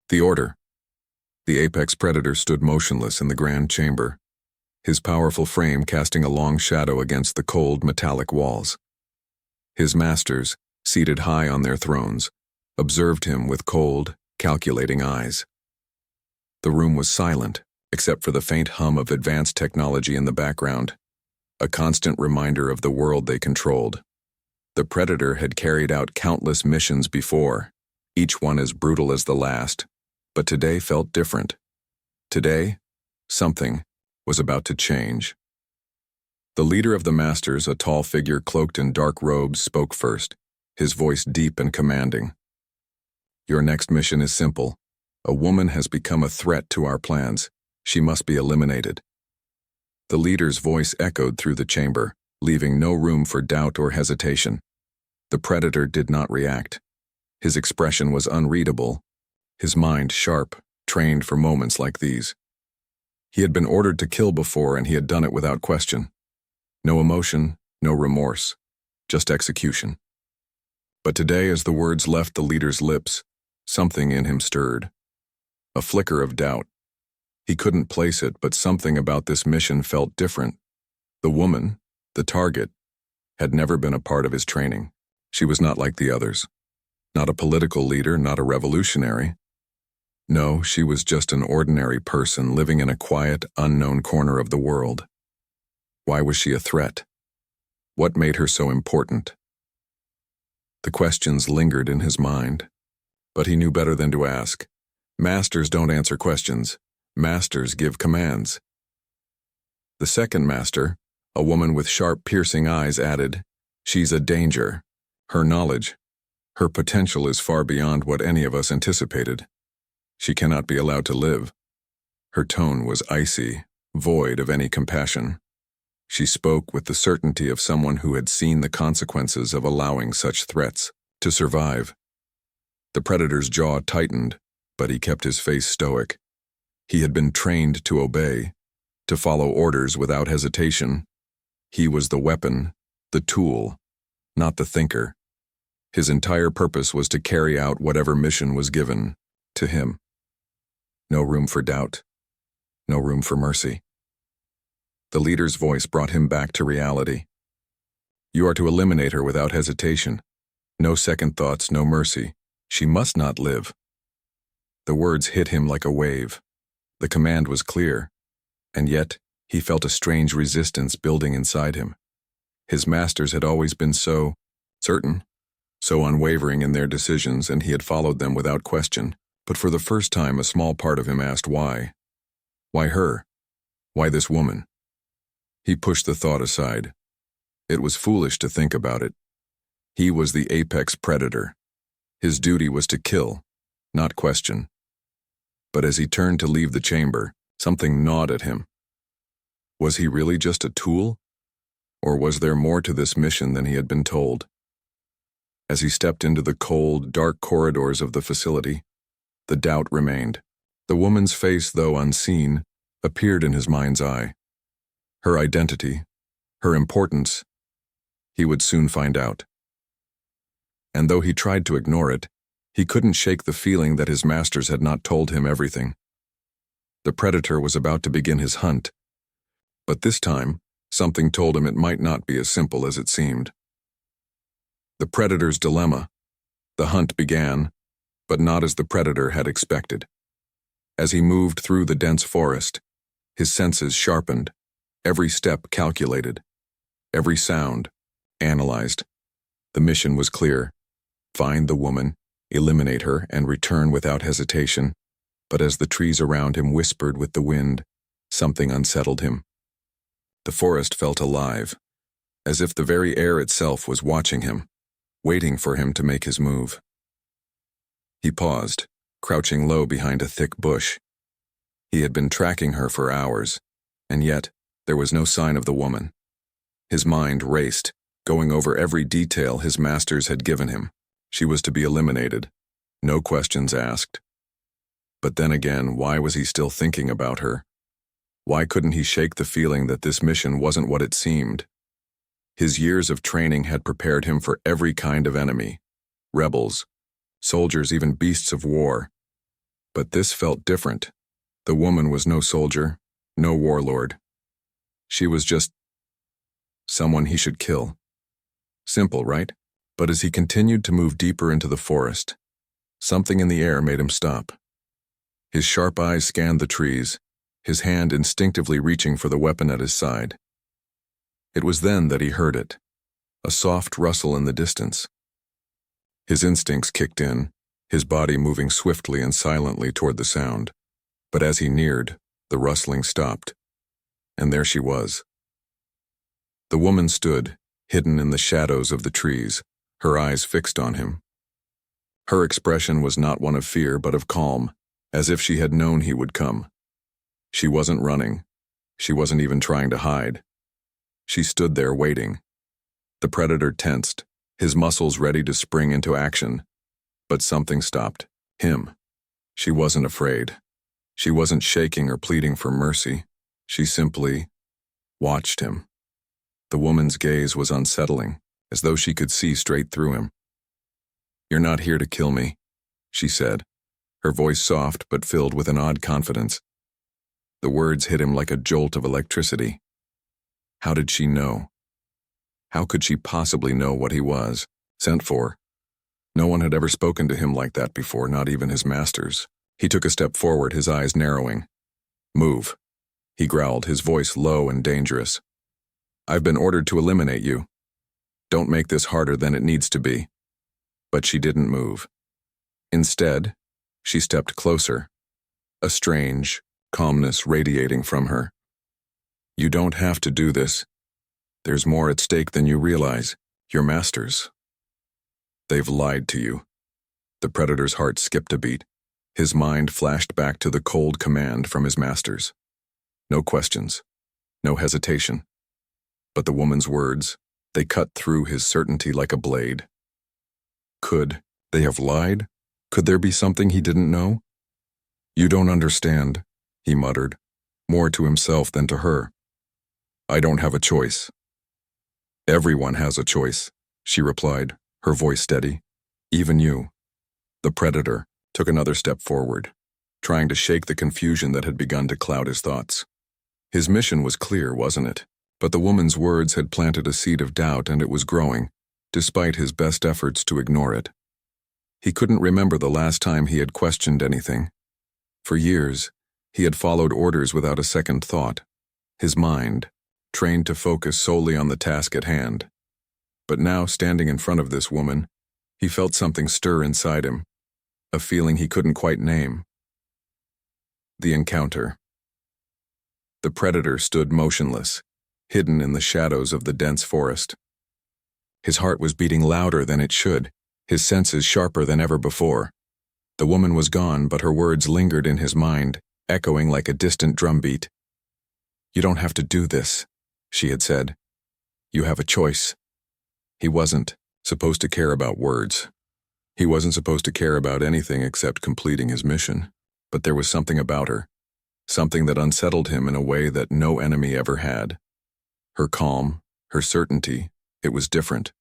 The order. The apex predator stood motionless in the grand chamber, his powerful frame casting a long shadow against the cold, metallic walls. His masters, seated high on their thrones, observed him with cold, calculating eyes. The room was silent, except for the faint hum of advanced technology in the background, a constant reminder of the world they controlled. The predator had carried out countless missions before, each one as brutal as the last, but today felt different. Today, something was about to change. The leader of the masters, a tall figure cloaked in dark robes, spoke first, his voice deep and commanding. Your next mission is simple. A woman has become a threat to our plans. She must be eliminated. The leader's voice echoed through the chamber, leaving no room for doubt or hesitation. The predator did not react. His expression was unreadable, his mind sharp, trained for moments like these. He had been ordered to kill before, and he had done it without question. No emotion, no remorse, just execution. But today, as the words left the leader's lips, something in him stirred. A flicker of doubt. He couldn't place it, but something about this mission felt different. The woman, the target, had never been a part of his training. She was not like the others. Not a political leader, not a revolutionary. No, she was just an ordinary person living in a quiet, unknown corner of the world. Why was she a threat? What made her so important? The questions lingered in his mind, but he knew better than to ask. Masters don't answer questions. Masters give commands. The second master, a woman with sharp, piercing eyes, added, "She's a danger. Her knowledge, her potential is far beyond what any of us anticipated. She cannot be allowed to live." Her tone was icy, void of any compassion. She spoke with the certainty of someone who had seen the consequences of allowing such threats to survive. The predator's jaw tightened, but he kept his face stoic. He had been trained to obey, to follow orders without hesitation. He was the weapon, the tool, not the thinker. His entire purpose was to carry out whatever mission was given to him. No room for doubt, no room for mercy. The leader's voice brought him back to reality. You are to eliminate her without hesitation. No second thoughts, no mercy. She must not live. The words hit him like a wave. The command was clear, and yet he felt a strange resistance building inside him. His masters had always been so certain, so unwavering in their decisions, and he had followed them without question. But for the first time, a small part of him asked why. Why her? Why this woman? He pushed the thought aside. It was foolish to think about it. He was the apex predator. His duty was to kill, not question. But as he turned to leave the chamber, something gnawed at him. Was he really just a tool? Or was there more to this mission than he had been told? As he stepped into the cold, dark corridors of the facility, the doubt remained. The woman's face, though unseen, appeared in his mind's eye. Her identity, her importance, he would soon find out. And though he tried to ignore it, he couldn't shake the feeling that his masters had not told him everything. The predator was about to begin his hunt, but this time, something told him it might not be as simple as it seemed. The predator's dilemma. The hunt began, but not as the predator had expected. As he moved through the dense forest, his senses sharpened, every step calculated, every sound analyzed. The mission was clear: find the woman, eliminate her, and return without hesitation. But as the trees around him whispered with the wind, something unsettled him. The forest felt alive, as if the very air itself was watching him, waiting for him to make his move. He paused, crouching low behind a thick bush. He had been tracking her for hours, and yet there was no sign of the woman. His mind raced, going over every detail his masters had given him. She was to be eliminated, no questions asked. But then again, why was he still thinking about her? Why couldn't he shake the feeling that this mission wasn't what it seemed? His years of training had prepared him for every kind of enemy: rebels, soldiers, even beasts of war. But this felt different. The woman was no soldier, no warlord. She was just someone he should kill. Simple, right? But as he continued to move deeper into the forest, something in the air made him stop. His sharp eyes scanned the trees, his hand instinctively reaching for the weapon at his side. It was then that he heard it, a soft rustle in the distance. His instincts kicked in, his body moving swiftly and silently toward the sound. But as he neared, the rustling stopped, and there she was. The woman stood, hidden in the shadows of the trees, her eyes fixed on him. Her expression was not one of fear but of calm, as if she had known he would come. She wasn't running. She wasn't even trying to hide. She stood there waiting. The predator tensed, his muscles ready to spring into action. But something stopped him. She wasn't afraid. She wasn't shaking or pleading for mercy. She simply watched him. The woman's gaze was unsettling, as though she could see straight through him. "You're not here to kill me," she said, her voice soft but filled with an odd confidence. The words hit him like a jolt of electricity. How did she know? How could she possibly know what he was sent for? No one had ever spoken to him like that before, not even his masters. He took a step forward, his eyes narrowing. "Move," he growled, his voice low and dangerous. "I've been ordered to eliminate you. Don't make this harder than it needs to be." But she didn't move. Instead, she stepped closer, a strange calmness radiating from her. "You don't have to do this. There's more at stake than you realize. Your masters. They've lied to you." The predator's heart skipped a beat. His mind flashed back to the cold command from his masters. No questions, no hesitation. But the woman's words, they cut through his certainty like a blade. Could they have lied? Could there be something he didn't know? "You don't understand," he muttered, more to himself than to her. "I don't have a choice." "Everyone has a choice," she replied, her voice steady. "Even you." The predator took another step forward, trying to shake the confusion that had begun to cloud his thoughts. His mission was clear, wasn't it? But the woman's words had planted a seed of doubt, and it was growing, despite his best efforts to ignore it. He couldn't remember the last time he had questioned anything. For years, he had followed orders without a second thought, his mind trained to focus solely on the task at hand. But now, standing in front of this woman, he felt something stir inside him, a feeling he couldn't quite name. The encounter. The predator stood motionless, hidden in the shadows of the dense forest. His heart was beating louder than it should, his senses sharper than ever before. The woman was gone, but her words lingered in his mind, echoing like a distant drumbeat. "You don't have to do this," she had said. "You have a choice." He wasn't supposed to care about words. He wasn't supposed to care about anything except completing his mission. But there was something about her, something that unsettled him in a way that no enemy ever had. Her calm, her certainty, it was different.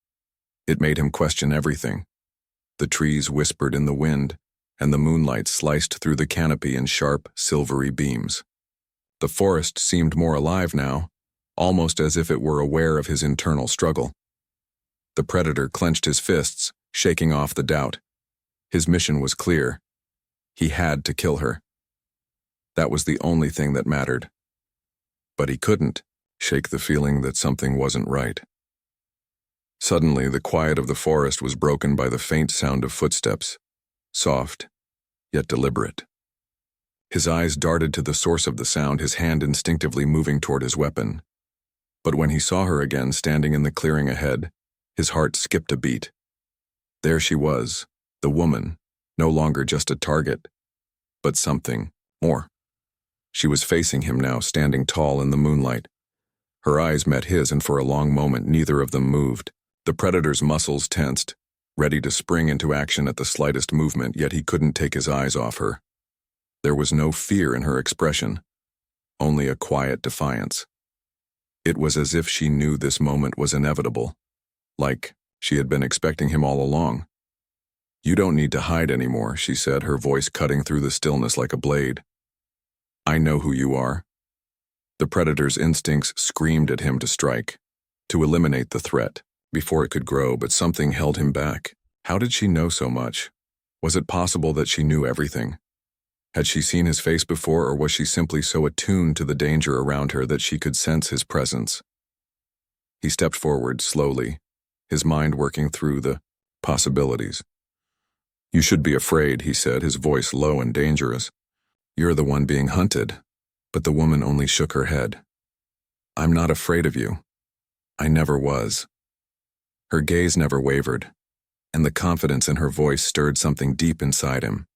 It made him question everything. The trees whispered in the wind, and the moonlight sliced through the canopy in sharp, silvery beams. The forest seemed more alive now, almost as if it were aware of his internal struggle. The predator clenched his fists, shaking off the doubt. His mission was clear. He had to kill her. That was the only thing that mattered. But he couldn't shake the feeling that something wasn't right. Suddenly, the quiet of the forest was broken by the faint sound of footsteps, soft, yet deliberate. His eyes darted to the source of the sound, his hand instinctively moving toward his weapon. But when he saw her again standing in the clearing ahead, his heart skipped a beat. There she was, the woman, no longer just a target, but something more. She was facing him now, standing tall in the moonlight. Her eyes met his, and for a long moment neither of them moved. The predator's muscles tensed, ready to spring into action at the slightest movement, yet he couldn't take his eyes off her. There was no fear in her expression, only a quiet defiance. It was as if she knew this moment was inevitable, like she had been expecting him all along. "You don't need to hide anymore," she said, her voice cutting through the stillness like a blade. "I know who you are." The predator's instincts screamed at him to strike, to eliminate the threat, before it could grow, but something held him back. How did she know so much? Was it possible that she knew everything? Had she seen his face before, or was she simply so attuned to the danger around her that she could sense his presence? He stepped forward slowly, his mind working through the possibilities. "You should be afraid," he said, his voice low and dangerous. "You're the one being hunted." But the woman only shook her head. "I'm not afraid of you. I never was." Her gaze never wavered, and the confidence in her voice stirred something deep inside him.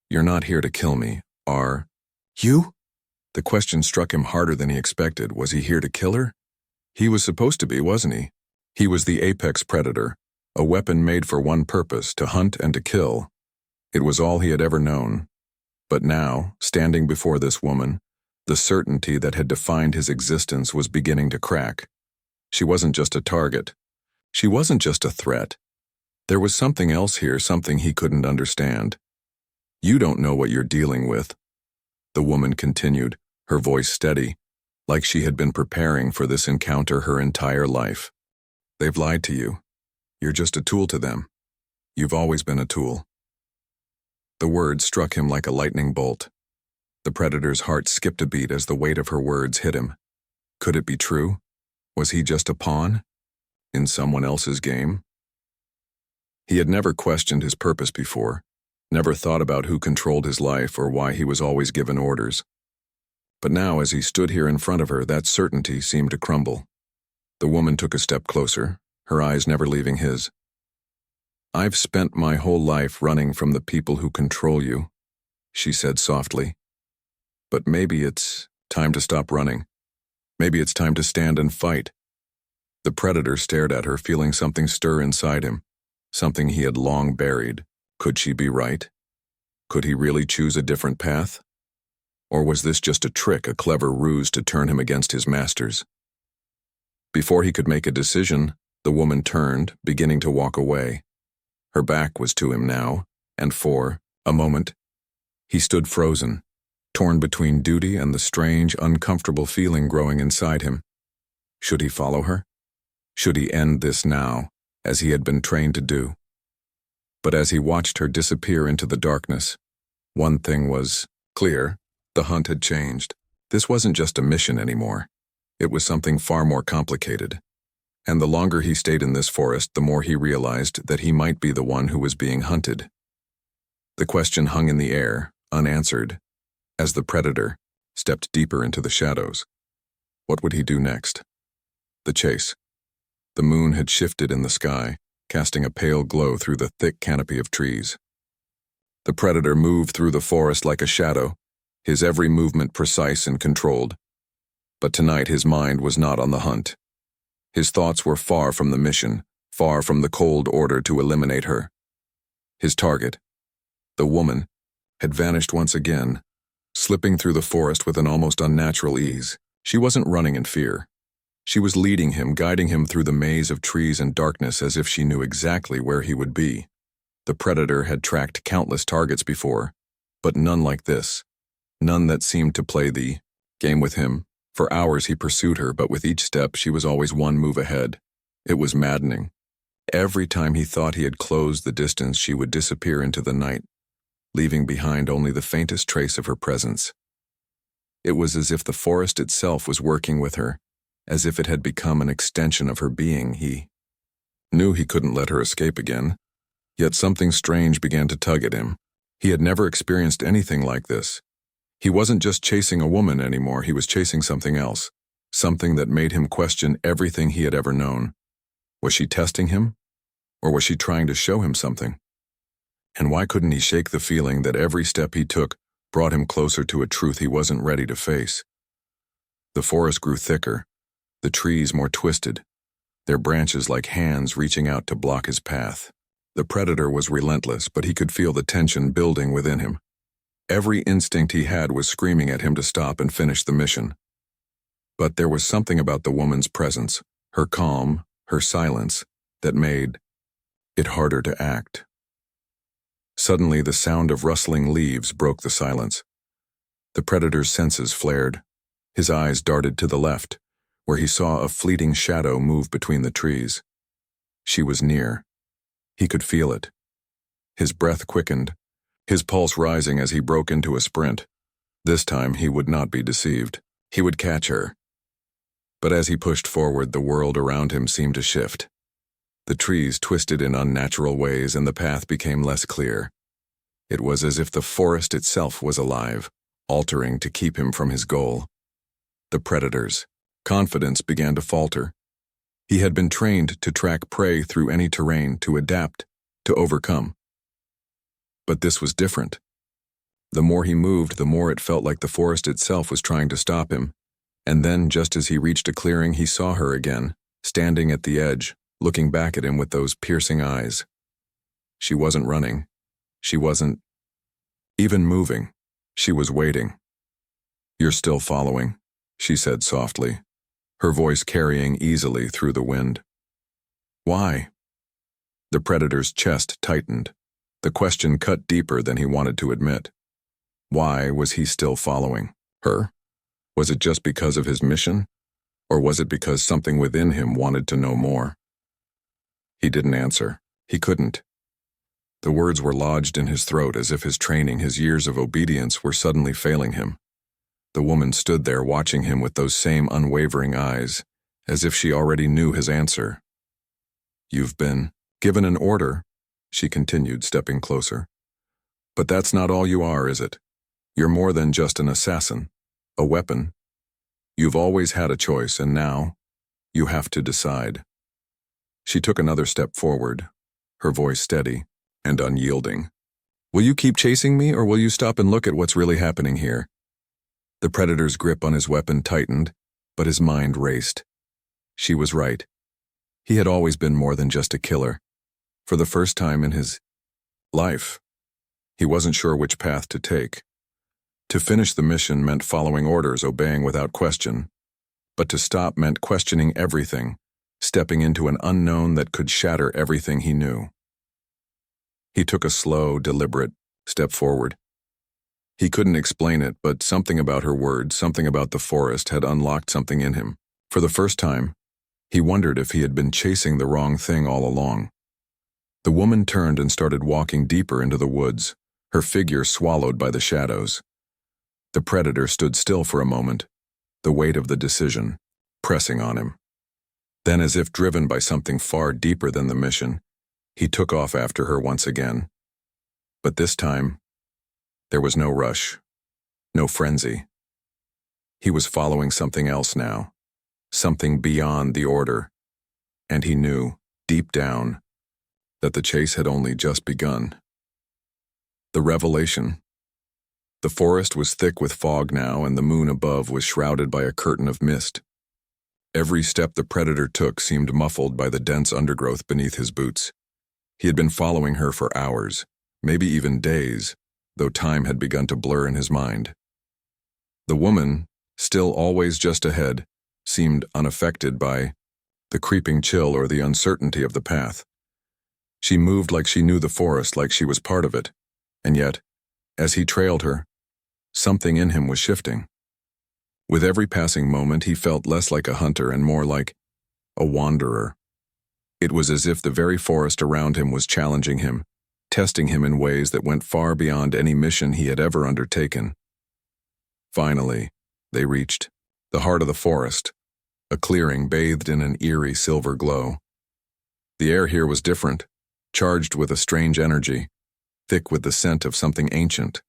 "You're not here to kill me, are you?" The question struck him harder than he expected. Was he here to kill her? He was supposed to be, wasn't he? He was the apex predator, a weapon made for one purpose, to hunt and to kill. It was all he had ever known. But now, standing before this woman, the certainty that had defined his existence was beginning to crack. She wasn't just a target. She wasn't just a threat. There was something else here, something he couldn't understand. "You don't know what you're dealing with," the woman continued, her voice steady, like she had been preparing for this encounter her entire life. "They've lied to you. You're just a tool to them. You've always been a tool." The words struck him like a lightning bolt. The predator's heart skipped a beat as the weight of her words hit him. Could it be true? Was he just a pawn in someone else's game? He had never questioned his purpose before, never thought about who controlled his life or why he was always given orders. But now, as he stood here in front of her, that certainty seemed to crumble. The woman took a step closer, her eyes never leaving his. "I've spent my whole life running from the people who control you," she said softly. "But maybe it's time to stop running. Maybe it's time to stand and fight." The predator stared at her, feeling something stir inside him, something he had long buried. Could she be right? Could he really choose a different path? Or was this just a trick, a clever ruse to turn him against his masters? Before he could make a decision, the woman turned, beginning to walk away. Her back was to him now, and for a moment, he stood frozen, torn between duty and the strange, uncomfortable feeling growing inside him. Should he follow her? Should he end this now, as he had been trained to do? But as he watched her disappear into the darkness, one thing was clear: the hunt had changed. This wasn't just a mission anymore. It was something far more complicated. And the longer he stayed in this forest, the more he realized that he might be the one who was being hunted. The question hung in the air, unanswered, as the predator stepped deeper into the shadows. What would he do next? The chase. The moon had shifted in the sky, casting a pale glow through the thick canopy of trees. The predator moved through the forest like a shadow, his every movement precise and controlled. But tonight his mind was not on the hunt. His thoughts were far from the mission, far from the cold order to eliminate her. His target, the woman, had vanished once again, slipping through the forest with an almost unnatural ease. She wasn't running in fear. She was leading him, guiding him through the maze of trees and darkness as if she knew exactly where he would be. The predator had tracked countless targets before, but none like this. None that seemed to play the game with him. For hours he pursued her, but with each step she was always one move ahead. It was maddening. Every time he thought he had closed the distance, she would disappear into the night, leaving behind only the faintest trace of her presence. It was as if the forest itself was working with her, as if it had become an extension of her being. He knew he couldn't let her escape again, yet something strange began to tug at him. He had never experienced anything like this. He wasn't just chasing a woman anymore, he was chasing something else, something that made him question everything he had ever known. Was she testing him? Or was she trying to show him something? And why couldn't he shake the feeling that every step he took brought him closer to a truth he wasn't ready to face? The forest grew thicker, the trees more twisted, their branches like hands reaching out to block his path. The predator was relentless, but he could feel the tension building within him. Every instinct he had was screaming at him to stop and finish the mission. But there was something about the woman's presence, her calm, her silence, that made it harder to act. Suddenly, the sound of rustling leaves broke the silence. The predator's senses flared. His eyes darted to the left, where he saw a fleeting shadow move between the trees. She was near. He could feel it. His breath quickened, his pulse rising as he broke into a sprint. This time he would not be deceived. He would catch her. But as he pushed forward, the world around him seemed to shift. The trees twisted in unnatural ways and the path became less clear. It was as if the forest itself was alive, altering to keep him from his goal. The predator's confidence began to falter. He had been trained to track prey through any terrain, to adapt, to overcome. But this was different. The more he moved, the more it felt like the forest itself was trying to stop him. And then, just as he reached a clearing, he saw her again, standing at the edge, looking back at him with those piercing eyes. She wasn't running. She wasn't even moving. She was waiting. "You're still following," she said softly, her voice carrying easily through the wind. "Why?" The predator's chest tightened. The question cut deeper than he wanted to admit. Why was he still following her? Was it just because of his mission? Or was it because something within him wanted to know more? He didn't answer. He couldn't. The words were lodged in his throat as if his training, his years of obedience, were suddenly failing him. The woman stood there watching him with those same unwavering eyes, as if she already knew his answer. "You've been given an order," she continued, stepping closer. "But that's not all you are, is it? You're more than just an assassin, a weapon. You've always had a choice, and now you have to decide." She took another step forward, her voice steady and unyielding. "Will you keep chasing me, or will you stop and look at what's really happening here?" The predator's grip on his weapon tightened, but his mind raced. She was right. He had always been more than just a killer. For the first time in his life, he wasn't sure which path to take. To finish the mission meant following orders, obeying without question. But to stop meant questioning everything, stepping into an unknown that could shatter everything he knew. He took a slow, deliberate step forward. He couldn't explain it, but something about her words, something about the forest, had unlocked something in him. For the first time, he wondered if he had been chasing the wrong thing all along. The woman turned and started walking deeper into the woods, her figure swallowed by the shadows. The predator stood still for a moment, the weight of the decision pressing on him. Then, as if driven by something far deeper than the mission, he took off after her once again. But this time, there was no rush, no frenzy. He was following something else now, something beyond the order, and he knew, deep down, that the chase had only just begun. The revelation. The forest was thick with fog now, and the moon above was shrouded by a curtain of mist. Every step the predator took seemed muffled by the dense undergrowth beneath his boots. He had been following her for hours, maybe even days, though time had begun to blur in his mind. The woman, still always just ahead, seemed unaffected by the creeping chill or the uncertainty of the path. She moved like she knew the forest, like she was part of it, and yet, as he trailed her, something in him was shifting. With every passing moment, he felt less like a hunter and more like a wanderer. It was as if the very forest around him was challenging him, testing him in ways that went far beyond any mission he had ever undertaken. Finally, they reached the heart of the forest, a clearing bathed in an eerie silver glow. The air here was different, charged with a strange energy, thick with the scent of something ancient.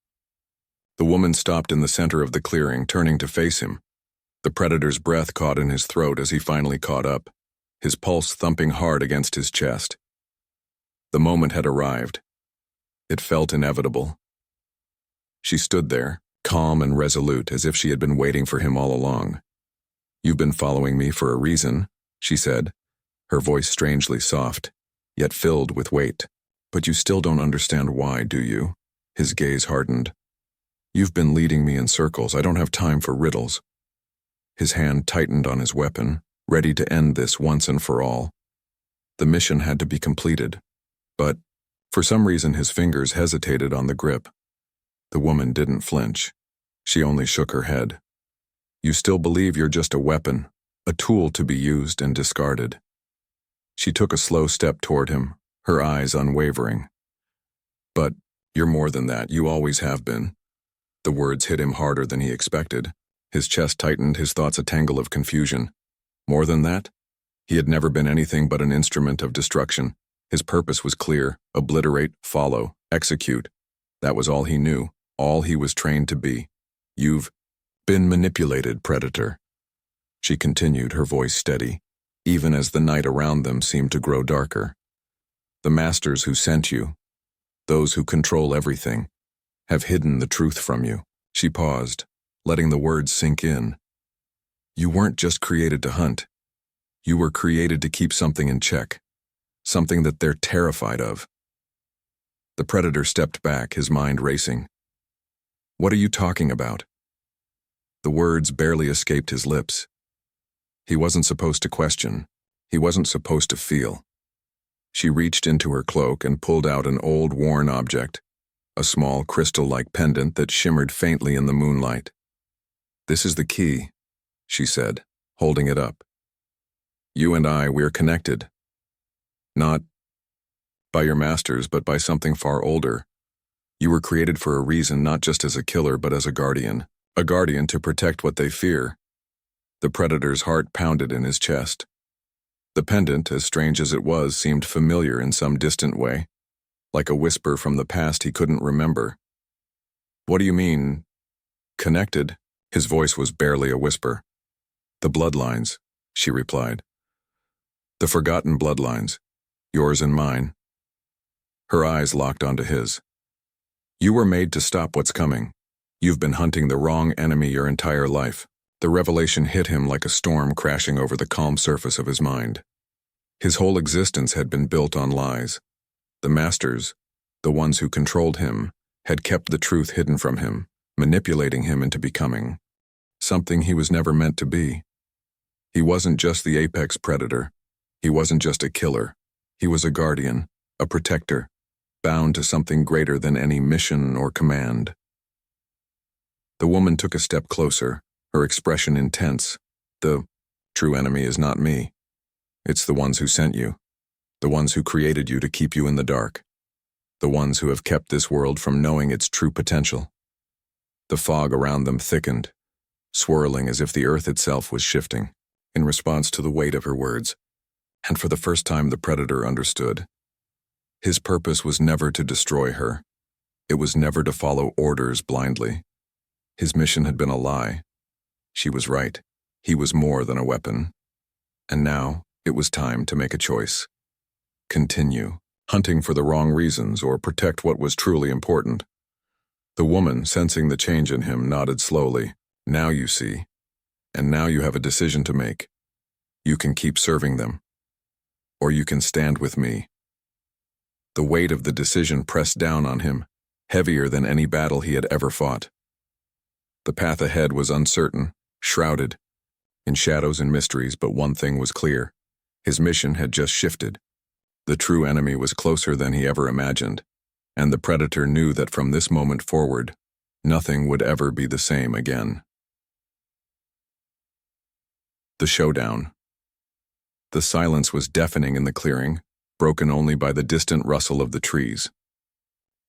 The woman stopped in the center of the clearing, turning to face him. The predator's breath caught in his throat as he finally caught up, his pulse thumping hard against his chest. The moment had arrived. It felt inevitable. She stood there, calm and resolute, as if she had been waiting for him all along. "You've been following me for a reason," she said, her voice strangely soft, yet filled with weight. "But you still don't understand why, do you?" His gaze hardened. "You've been leading me in circles. I don't have time for riddles." His hand tightened on his weapon, ready to end this once and for all. The mission had to be completed. But For some reason, his fingers hesitated on the grip. The woman didn't flinch. She only shook her head. You still believe you're just a weapon, a tool to be used and discarded. She took a slow step toward him, her eyes unwavering. But you're more than that, you always have been. The words hit him harder than he expected. His chest tightened, his thoughts a tangle of confusion. More than that? He had never been anything but an instrument of destruction. His purpose was clear: obliterate, follow, execute. That was all he knew, all he was trained to be. You've been manipulated, Predator. She continued, her voice steady, even as the night around them seemed to grow darker. The masters who sent you, those who control everything, have hidden the truth from you. She paused, letting the words sink in. You weren't just created to hunt. You were created to keep something in check, something that they're terrified of. The Predator stepped back, his mind racing. What are you talking about? The words barely escaped his lips. He wasn't supposed to question. He wasn't supposed to feel. She reached into her cloak and pulled out an old, worn object, a small crystal-like pendant that shimmered faintly in the moonlight. This is the key, she said, holding it up. You and I, we're connected. Not by your masters, but by something far older. You were created for a reason, not just as a killer, but as a guardian to protect what they fear. The Predator's heart pounded in his chest. The pendant, as strange as it was, seemed familiar in some distant way, like a whisper from the past he couldn't remember. What do you mean, connected? His voice was barely a whisper. The bloodlines, she replied. The forgotten bloodlines, yours and mine. Her eyes locked onto his. You were made to stop what's coming. You've been hunting the wrong enemy your entire life. The revelation hit him like a storm crashing over the calm surface of his mind. His whole existence had been built on lies. The masters, the ones who controlled him, had kept the truth hidden from him, manipulating him into becoming something he was never meant to be. He wasn't just the apex predator. He wasn't just a killer. He was a guardian, a protector, bound to something greater than any mission or command. The woman took a step closer, her expression intense. The true enemy is not me. It's the ones who sent you, the ones who created you to keep you in the dark, the ones who have kept this world from knowing its true potential. The fog around them thickened, swirling as if the earth itself was shifting, in response to the weight of her words. And for the first time, the Predator understood. His purpose was never to destroy her. It was never to follow orders blindly. His mission had been a lie. She was right. He was more than a weapon. And now, it was time to make a choice. Continue, hunting for the wrong reasons, or protect what was truly important. The woman, sensing the change in him, nodded slowly. Now you see. And now you have a decision to make. You can keep serving them. Or you can stand with me. The weight of the decision pressed down on him, heavier than any battle he had ever fought. The path ahead was uncertain, shrouded in shadows and mysteries, but one thing was clear. His mission had just shifted. The true enemy was closer than he ever imagined, and the Predator knew that from this moment forward, nothing would ever be the same again. The showdown. The silence was deafening in the clearing, broken only by the distant rustle of the trees.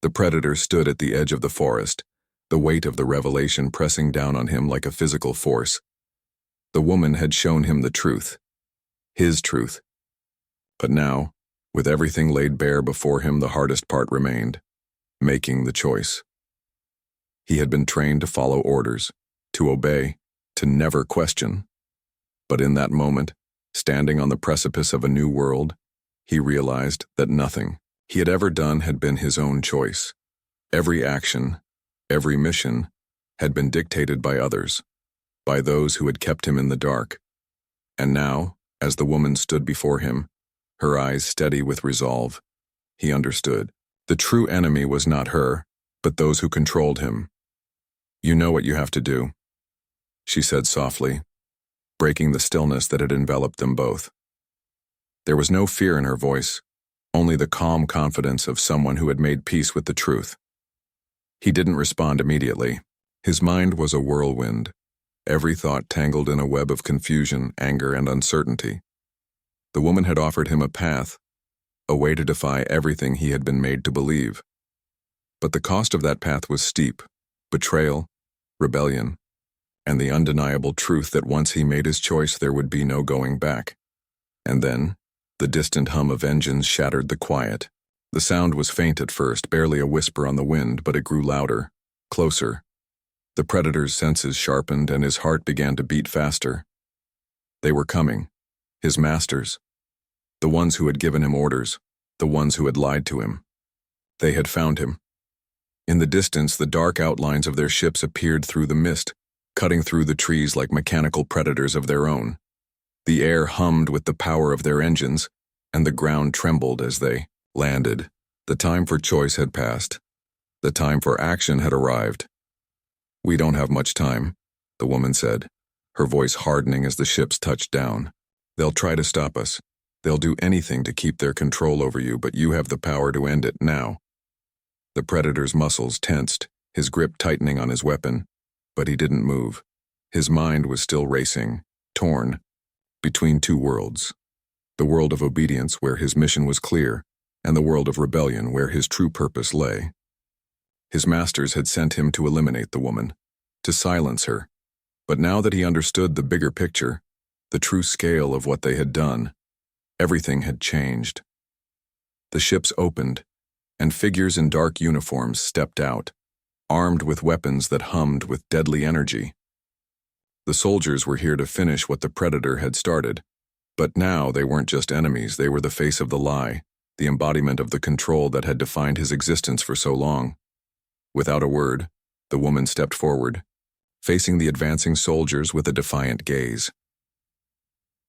The Predator stood at the edge of the forest, the weight of the revelation pressing down on him like a physical force. The woman had shown him the truth, his truth. But now, with everything laid bare before him, the hardest part remained, making the choice. He had been trained to follow orders, to obey, to never question. But in that moment, standing on the precipice of a new world, he realized that nothing he had ever done had been his own choice. Every action, every mission, had been dictated by others, by those who had kept him in the dark. And now, as the woman stood before him, her eyes steady with resolve, he understood. The true enemy was not her, but those who controlled him. You know what you have to do, she said softly, breaking the stillness that had enveloped them both. There was no fear in her voice, only the calm confidence of someone who had made peace with the truth. He didn't respond immediately. His mind was a whirlwind, every thought tangled in a web of confusion, anger, and uncertainty. The woman had offered him a path, a way to defy everything he had been made to believe. But the cost of that path was steep: betrayal, rebellion, and the undeniable truth that once he made his choice there would be no going back. And then, the distant hum of engines shattered the quiet. The sound was faint at first, barely a whisper on the wind, but it grew louder, closer. The predator's senses sharpened and his heart began to beat faster. They were coming, his masters, the ones who had given him orders, the ones who had lied to him. They had found him. In the distance, the dark outlines of their ships appeared through the mist, cutting through the trees like mechanical predators of their own. The air hummed with the power of their engines, and the ground trembled as they landed. The time for choice had passed. The time for action had arrived. "We don't have much time," the woman said, her voice hardening as the ships touched down. "They'll try to stop us. They'll do anything to keep their control over you, but you have the power to end it now." The predator's muscles tensed, his grip tightening on his weapon, but he didn't move. His mind was still racing, torn, between two worlds. The world of obedience, where his mission was clear, and the world of rebellion, where his true purpose lay. His masters had sent him to eliminate the woman, to silence her. But now that he understood the bigger picture, the true scale of what they had done, everything had changed. The ships opened, and figures in dark uniforms stepped out, armed with weapons that hummed with deadly energy. The soldiers were here to finish what the predator had started, but now they weren't just enemies, they were the face of the lie, the embodiment of the control that had defined his existence for so long. Without a word, the woman stepped forward, facing the advancing soldiers with a defiant gaze.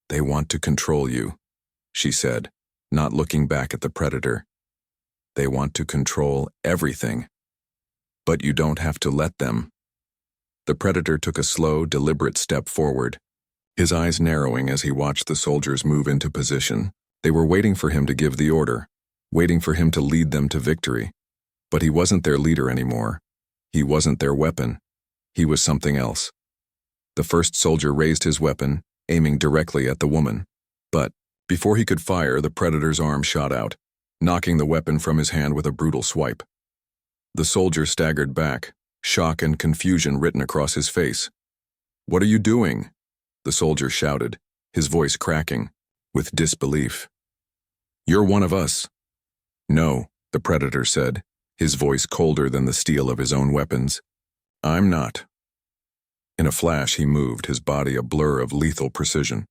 "They want to control you," she said, not looking back at the predator. "They want to control everything. But you don't have to let them." The predator took a slow, deliberate step forward, his eyes narrowing as he watched the soldiers move into position. They were waiting for him to give the order, waiting for him to lead them to victory. But he wasn't their leader anymore. He wasn't their weapon. He was something else. The first soldier raised his weapon, aiming directly at the woman. But before he could fire, the predator's arm shot out, knocking the weapon from his hand with a brutal swipe. The soldier staggered back, shock and confusion written across his face. "What are you doing?" the soldier shouted, his voice cracking with disbelief. "You're one of us." "No," the predator said, his voice colder than the steel of his own weapons. "I'm not." In a flash he moved, his body a blur of lethal precision.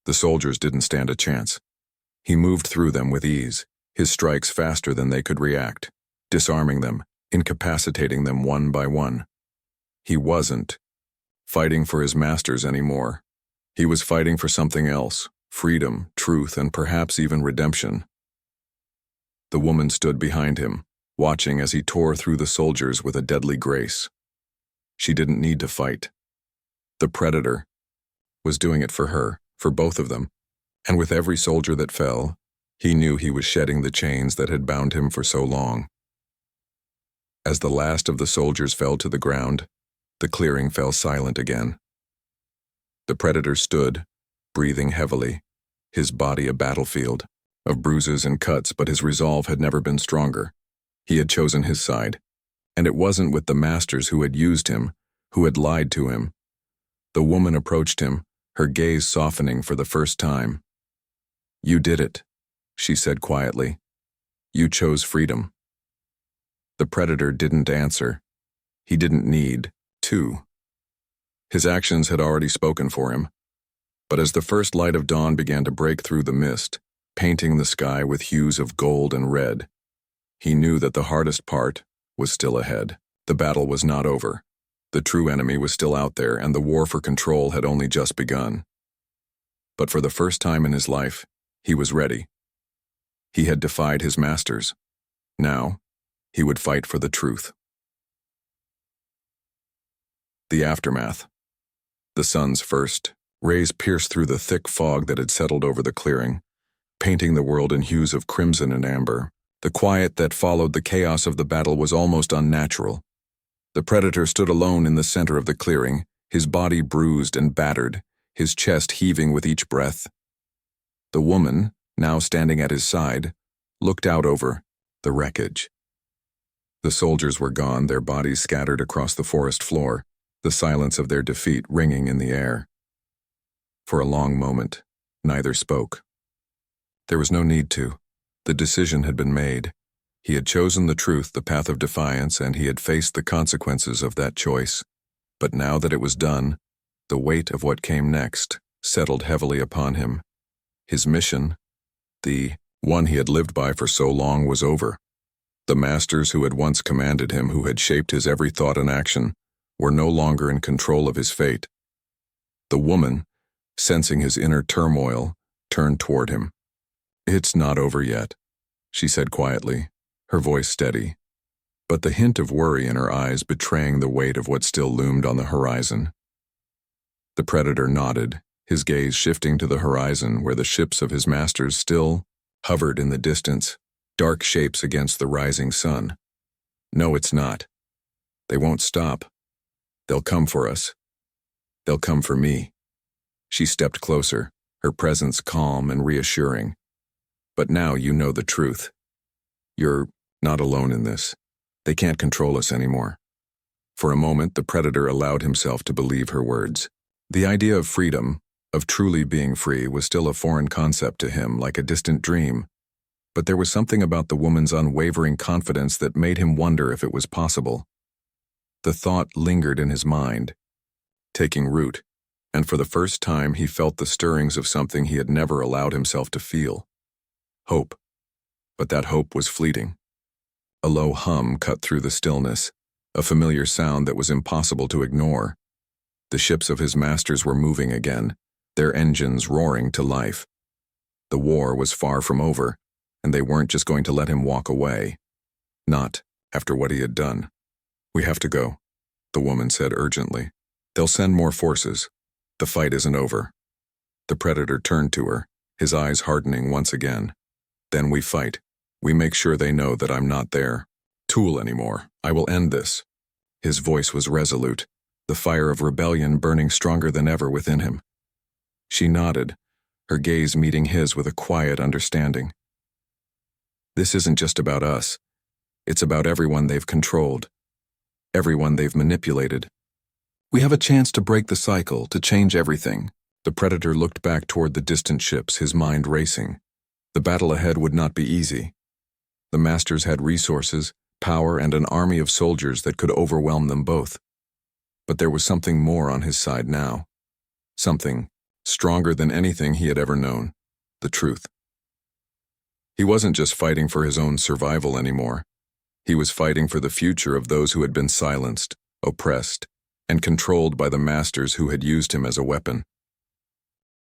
The soldiers didn't stand a chance. He moved through them with ease, his strikes faster than they could react, disarming them, incapacitating them one by one. He wasn't fighting for his masters anymore. He was fighting for something else: freedom, truth, and perhaps even redemption. The woman stood behind him, watching as he tore through the soldiers with a deadly grace. She didn't need to fight. The predator was doing it for her, for both of them, and with every soldier that fell, he knew he was shedding the chains that had bound him for so long. As the last of the soldiers fell to the ground, the clearing fell silent again. The predator stood, breathing heavily, his body a battlefield of bruises and cuts, but his resolve had never been stronger. He had chosen his side, and it wasn't with the masters who had used him, who had lied to him. The woman approached him, her gaze softening for the first time. "You did it," she said quietly. "You chose freedom." The predator didn't answer. He didn't need to. His actions had already spoken for him. But as the first light of dawn began to break through the mist, painting the sky with hues of gold and red, he knew that the hardest part was still ahead. The battle was not over. The true enemy was still out there, and the war for control had only just begun. But for the first time in his life, he was ready. He had defied his masters. Now, he would fight for the truth. The aftermath. The sun's first rays pierced through the thick fog that had settled over the clearing, painting the world in hues of crimson and amber. The quiet that followed the chaos of the battle was almost unnatural. The predator stood alone in the center of the clearing, his body bruised and battered, his chest heaving with each breath. The woman, now standing at his side, looked out over the wreckage. The soldiers were gone, their bodies scattered across the forest floor, the silence of their defeat ringing in the air. For a long moment, neither spoke. There was no need to. The decision had been made. He had chosen the truth, the path of defiance, and he had faced the consequences of that choice. But now that it was done, the weight of what came next settled heavily upon him. His mission, the one he had lived by for so long, was over. The masters who had once commanded him, who had shaped his every thought and action, were no longer in control of his fate. The woman, sensing his inner turmoil, turned toward him. "It's not over yet," she said quietly, her voice steady, but the hint of worry in her eyes betraying the weight of what still loomed on the horizon. The predator nodded, his gaze shifting to the horizon where the ships of his masters still hovered in the distance, dark shapes against the rising sun. "No, it's not. They won't stop. They'll come for us. They'll come for me." She stepped closer, her presence calm and reassuring. "But now you know the truth. You're not alone in this. They can't control us anymore." For a moment, the predator allowed himself to believe her words. The idea of freedom, of truly being free, was still a foreign concept to him, like a distant dream. But there was something about the woman's unwavering confidence that made him wonder if it was possible. The thought lingered in his mind, taking root, and for the first time he felt the stirrings of something he had never allowed himself to feel. Hope. But that hope was fleeting. A low hum cut through the stillness, a familiar sound that was impossible to ignore. The ships of his masters were moving again, their engines roaring to life. The war was far from over, and they weren't just going to let him walk away. Not after what he had done. "We have to go," the woman said urgently. "They'll send more forces. The fight isn't over." The predator turned to her, his eyes hardening once again. "Then we fight. We make sure they know that I'm not their tool anymore. I will end this." His voice was resolute, the fire of rebellion burning stronger than ever within him. She nodded, her gaze meeting his with a quiet understanding. "This isn't just about us. It's about everyone they've controlled, everyone they've manipulated. We have a chance to break the cycle, to change everything." The predator looked back toward the distant ships, his mind racing. The battle ahead would not be easy. The masters had resources, power, and an army of soldiers that could overwhelm them both. But there was something more on his side now. Something stronger than anything he had ever known. The truth. He wasn't just fighting for his own survival anymore. He was fighting for the future of those who had been silenced, oppressed, and controlled by the masters who had used him as a weapon.